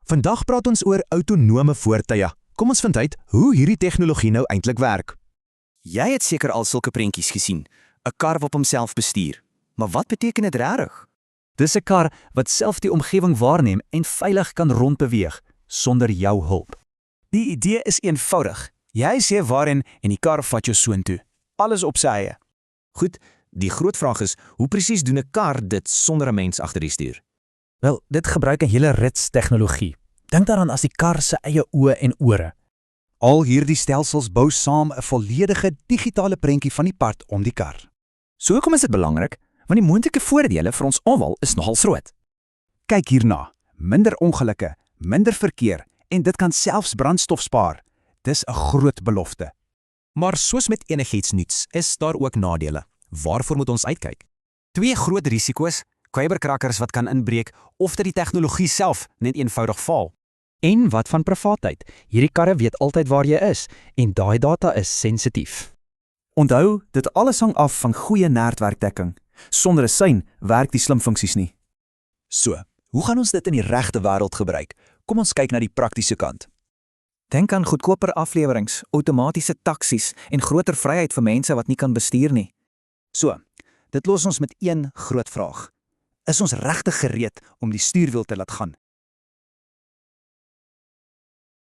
Vandag praat ons oor autonome voertuie. Kom ons vind uit hoe hierdie tegnologie nou eintlik werk. Jy het seker al sulke prentjies gesien, 'n kar wat homself bestuur. Maar wat beteken dit regtig? Dis 'n kar wat self die omgewing waarneem en veilig kan rondbeweeg sonder jou hulp. Die idee is eenvoudig. Jy sê waarheen en die kar vat jou soontoe. Alles op sy eie. Goed, die groot vraag is, hoe presies doen 'n kar dit sonder 'n mens agter die stuur? Wel, dit gebruik 'n hele rits tegnologie. Dink daaraan as die kar se eie oë en ore. Al hierdie stelsels bou saam 'n volledige digitale prentjie van die pad om die kar. So hoekom is dit belangrik? Want die moontlike voordele vir ons almal is nogal groot. Kyk hierna, minder ongelukke, minder verkeer en dit kan selfs brandstof spaar. Dis 'n groot belofte. Maar soos met enigiets nuuts, is daar ook nadele. Waarvoor moet ons uitkyk? Twee groot risiko's, kuiberkrakkers wat kan inbreek of dat die tegnologie self net eenvoudig faal. En wat van privaatheid? Hierdie karre weet altyd waar jy is en daai data is sensitief. Onthou, dit alles hang af van goeie netwerkdekking. Sonder 'n sein werk die slimfunksies nie. So, hoe gaan ons dit in die regte wêreld gebruik? Kom ons kyk na die praktiese kant. Denk aan goedkoper aflewerings, outomatiese taksies en groter vryheid vir mense wat nie kan bestuur nie. So, dit los ons met een groot vraag. Is ons regtig gereed om die stuurwiel te laat gaan